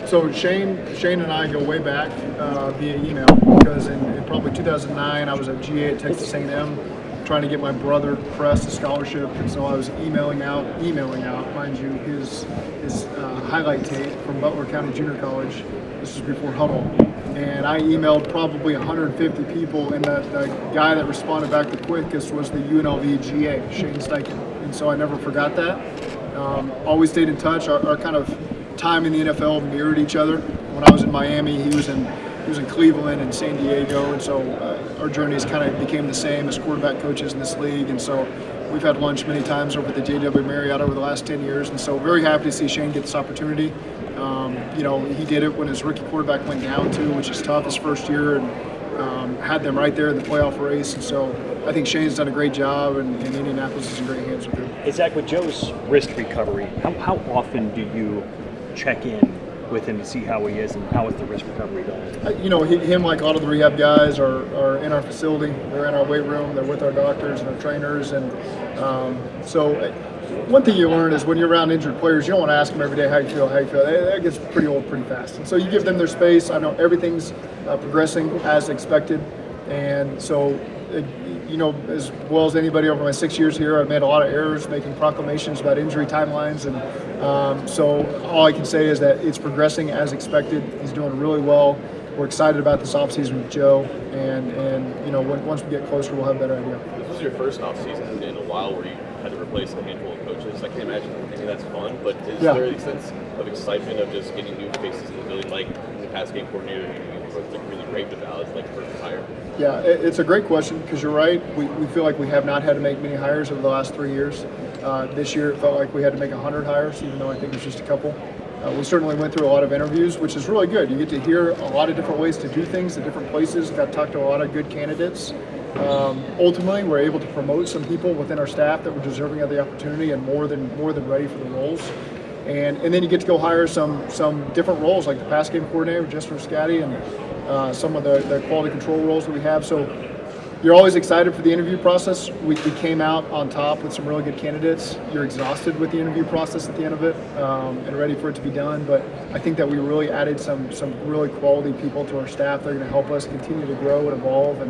So Shane and I go way back via email because in probably 2009 I was at GA at Texas A&M trying to get my brother pressed a scholarship, and so I was emailing out, mind you, his highlight tape from Butler County Junior College. This was before Huddle, and I emailed probably 150 people, and the guy that responded back the quickest was the UNLV GA, Shane Steichen, and so I never forgot that. Always stayed in touch. Our kind of time in the NFL mirrored each other. When I was in Miami, he was in Cleveland and San Diego, and so our journeys kind of became the same as quarterback coaches in this league. And so we've had lunch many times over at the JW Marriott over the last 10 years, and so very happy to see Shane get this opportunity. He did it when his rookie quarterback went down too, which is tough his first year, and had them right there in the playoff race. And so I think Shane's done a great job, and Indianapolis is in great hands with him. Hey, Zach, with Joe's wrist recovery, how often do you check in with him to see how he is and how is the wrist recovery going? Him, like all of the rehab guys, are in our facility. They're in our weight room. They're with our doctors and our trainers. And so one thing you learn is when you're around injured players, you don't want to ask them every day how you feel. That gets pretty old pretty fast. And so you give them their space. I know everything's progressing as expected. And so, as well as anybody over my 6 years here, I've made a lot of errors making proclamations about injury timelines. And so all I can say is that it's progressing as expected. He's doing really well. We're excited about this offseason with Joe. And once we get closer, we'll have a better idea. This was your first offseason in a while where you had to replace a handful of coaches. I can't imagine maybe that's fun, but is there a sense of excitement of just getting new faces in the building, like the pass game coordinator who looked really great with Dallas, like first hire? Yeah, it's a great question because you're right. We feel like we have not had to make many hires over the last 3 years. This year it felt like we had to make 100 hires, even though I think it was just a couple. We certainly went through a lot of interviews, which is really good. You get to hear a lot of different ways to do things at different places. Got to talk to a lot of good candidates. Ultimately, we're able to promote some people within our staff that were deserving of the opportunity and more than ready for the roles. And then you get to go hire some different roles like the pass game coordinator, Justin Scotty, and some of the quality control roles that we have. So you're always excited for the interview process. We came out on top with some really good candidates. You're exhausted with the interview process at the end of it and ready for it to be done. But I think that we really added some really quality people to our staff. They're going to help us continue to grow and evolve.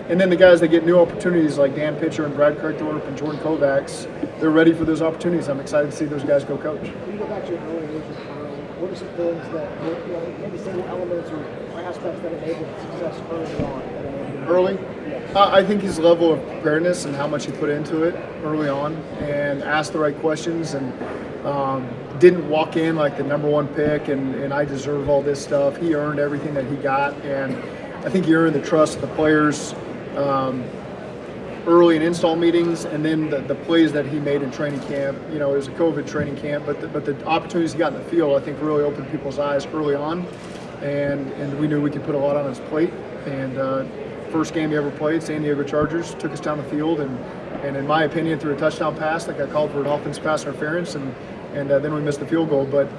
And then the guys that get new opportunities like Dan Pitcher and Brad Kirkthorpe and Jordan Kovacs, they're ready for those opportunities. I'm excited to see those guys go coach. When you go back to your early age, what are some things that, maybe single elements or aspects that enabled success early on? Early? I think his level of preparedness and how much he put into it early on and asked the right questions and didn't walk in like the number one pick and I deserve all this stuff. He earned everything that he got, and I think he earned the trust of the players early in install meetings, and then the plays that he made in training camp. It was a COVID training camp, but the opportunities he got in the field, I think, really opened people's eyes early on, and we knew we could put a lot on his plate. And first game he ever played, San Diego Chargers, took us down the field, and in my opinion, threw a touchdown pass that got called for an offensive pass interference, and then we missed the field goal. But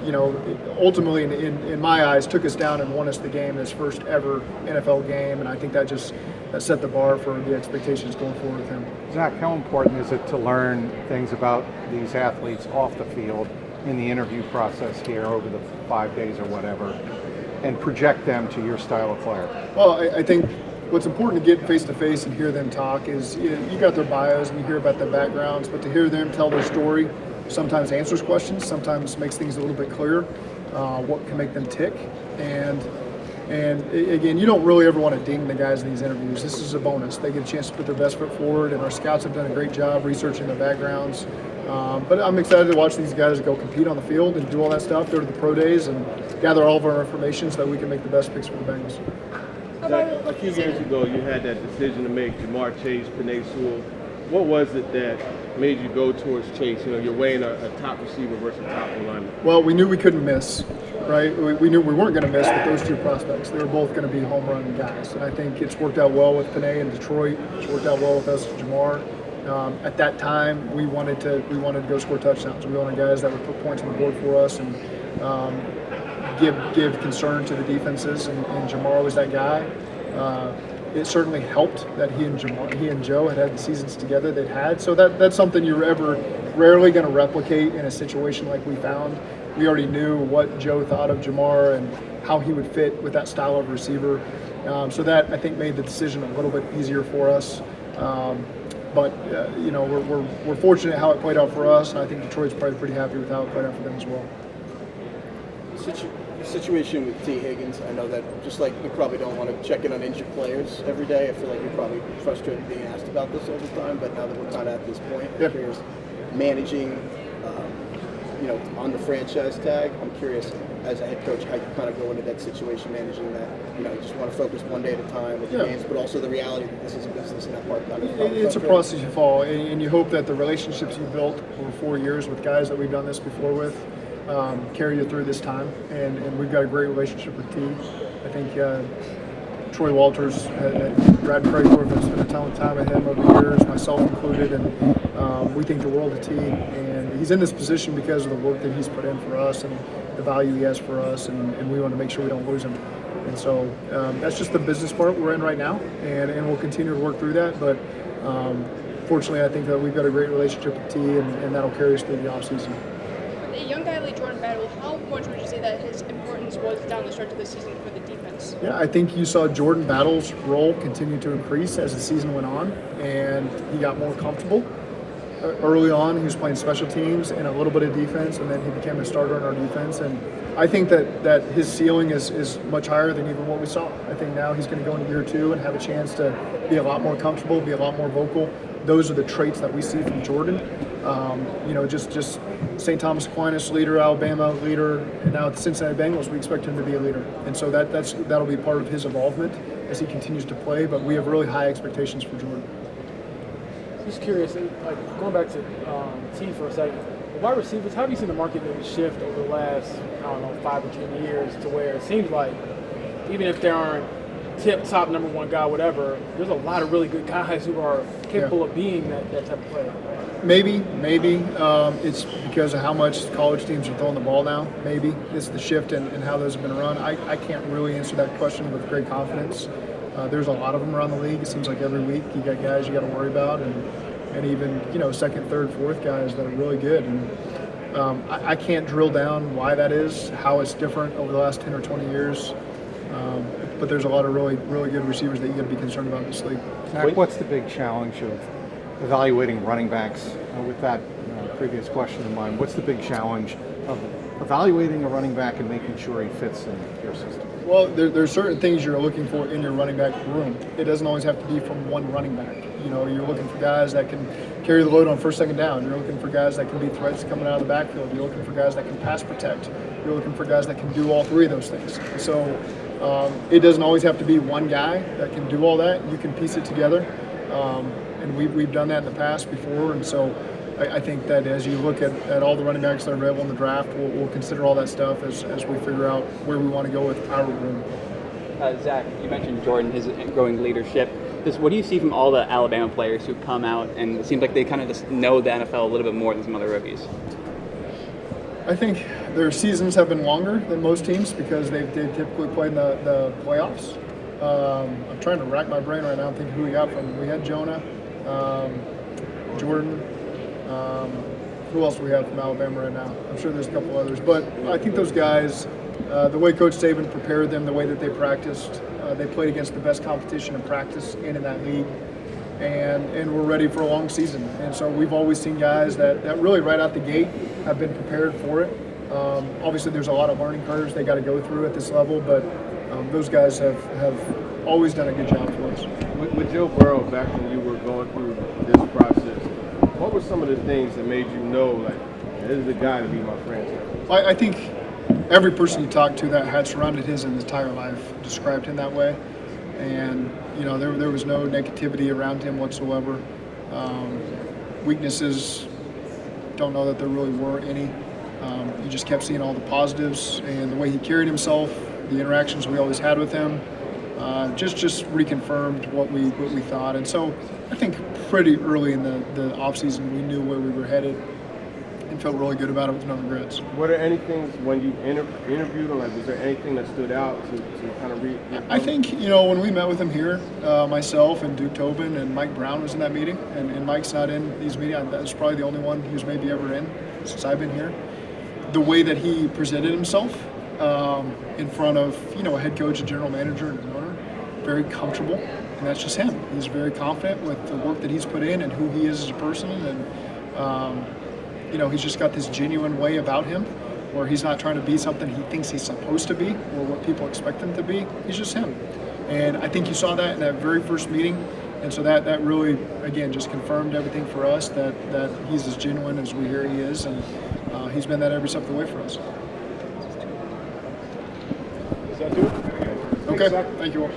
ultimately, in my eyes, took us down and won us the game, his first ever NFL game, and I think that set the bar for the expectations going forward with him. Zach, how important is it to learn things about these athletes off the field in the interview process here over the 5 days or whatever, and project them to your style of player? Well, I think what's important to get face-to-face and hear them talk is you got their bios and you hear about their backgrounds, but to hear them tell their story sometimes answers questions, sometimes makes things a little bit clearer, what can make them tick. And again, you don't really ever want to ding the guys in these interviews. This is a bonus. They get a chance to put their best foot forward, and our scouts have done a great job researching their backgrounds. But I'm excited to watch these guys go compete on the field and do all that stuff, go to the pro days, and gather all of our information so that we can make the best picks for the Bengals. Zach, a few years ago, you had that decision to make, Jamar Chase, Penei Sewell. What was it that made you go towards Chase? You're weighing a top receiver versus a top lineman. Well, we knew we couldn't miss, right? We knew we weren't going to miss with those two prospects. They were both going to be home run guys. And I think it's worked out well with Penei in Detroit. It's worked out well with us, Jamar. At that time, we wanted to go score touchdowns. We wanted guys that would put points on the board for us and give concern to the defenses, and Jamar was that guy. It certainly helped that he and Joe had the seasons together they'd had. So that's something you're ever rarely going to replicate in a situation like we found. we already knew what Joe thought of Jamar and how he would fit with that style of receiver. So that, I think, made the decision a little bit easier for us. But we're fortunate how it played out for us, and I think Detroit's probably pretty happy with how it played out for them as well. Situation with T. Higgins, I know that just like you probably don't want to check in on injured players every day. I feel like you're probably frustrated being asked about this all the time, but now that we're kind of at this point, I'm curious, managing, on the franchise tag, I'm curious as a head coach how you kind of go into that situation, managing that. You just want to focus one day at a time with the games, but also the reality that this is a business and that part kind of it's a process you follow, and you hope that the relationships you built over 4 years with guys that we've done this before with carry you through this time, and we've got a great relationship with T. I think Troy Walters and Brad Crayforth have spent a ton of time with him over the years, myself included, and we think the world of T. And he's in this position because of the work that he's put in for us and the value he has for us, and we want to make sure we don't lose him. And so that's just the business part we're in right now, and we'll continue to work through that. But fortunately, I think that we've got a great relationship with T, and that'll carry us through the offseason. A young guy like Jordan Battle, how much would you say that his importance was down the stretch of the season for the defense? Yeah, I think you saw Jordan Battle's role continue to increase as the season went on, and he got more comfortable. Early on, he was playing special teams and a little bit of defense, and then he became a starter on our defense. And I think that his ceiling is much higher than even what we saw. I think now he's going to go into year 2 and have a chance to be a lot more comfortable, be a lot more vocal. Those are the traits that we see from Jordan. Just St. Thomas Aquinas leader, Alabama leader, and now at the Cincinnati Bengals, we expect him to be a leader. And so that'll be part of his involvement as he continues to play. But we have really high expectations for Jordan. Just curious, like going back to T for a second, wide receivers, how have you seen the market maybe shift over the last, 5 or 10 years to where it seems like even if there aren't top number 1 guy, whatever, there's a lot of really good guys who are capable of being that type of player. Maybe it's because of how much college teams are throwing the ball now. Maybe it's the shift in how those have been run. I can't really answer that question with great confidence. There's a lot of them around the league. It seems like every week you got guys you got to worry about, and even second, third, fourth guys that are really good. And I can't drill down why that is, how it's different over the last 10 or 20 years. But there's a lot of really, really good receivers that you got to be concerned about in this league. Zach, what's the big challenge of evaluating running backs? With that previous question in mind, what's the big challenge of evaluating a running back and making sure he fits in your system? Well, there's certain things you're looking for in your running back room. It doesn't always have to be from one running back. You're looking for guys that can carry the load on first, second down. You're looking for guys that can be threats coming out of the backfield. You're looking for guys that can pass protect. You're looking for guys that can do all 3 of those things. So it doesn't always have to be one guy that can do all that. You can piece it together. And we've done that in the past before. And so I think that as you look at all the running backs that are available in the draft, we'll consider all that stuff as we figure out where we want to go with our room. Zach, you mentioned Jordan, his growing leadership. What do you see from all the Alabama players who come out, and it seems like they kind of just know the NFL a little bit more than some other rookies? I think their seasons have been longer than most teams because they've typically played in the playoffs. I'm trying to rack my brain right now and think who we got from. We had Jonah, Jordan. Who else do we have from Alabama right now? I'm sure there's a couple others. But I think those guys, the way Coach Saban prepared them, the way that they practiced, they played against the best competition in practice and in that league. And we're ready for a long season. And so we've always seen guys that really right out the gate have been prepared for it. Obviously, there's a lot of learning curves they got to go through at this level, but those guys have always done a good job for us. With Joe Burrow, back when you were going through this process, what were some of the things that made you know, like, this is the guy to be my franchise? I think every person you talked to that had surrounded his entire life described him that way. And, there was no negativity around him whatsoever. Weaknesses, don't know that there really were any. You just kept seeing all the positives and the way he carried himself, the interactions we always had with him, just reconfirmed what we thought. And so I think pretty early in the offseason we knew where we were headed and felt really good about it with no regrets. Were there anything when you interviewed him, like was there anything that stood out to kind of read? I think, when we met with him here, myself and Duke Tobin and Mike Brown was in that meeting, and Mike's not in these meetings. That's probably the only one he was maybe ever in since I've been here. the way that he presented himself in front of a head coach, a general manager, and an owner, very comfortable, and that's just him. He's very confident with the work that he's put in and who he is as a person, and he's just got this genuine way about him where he's not trying to be something he thinks he's supposed to be or what people expect him to be. He's just him. And I think you saw that in that very first meeting. And so that really, again, just confirmed everything for us that he's as genuine as we hear he is. And he's been that every step of the way for us. Is that it? Okay. Thank you all.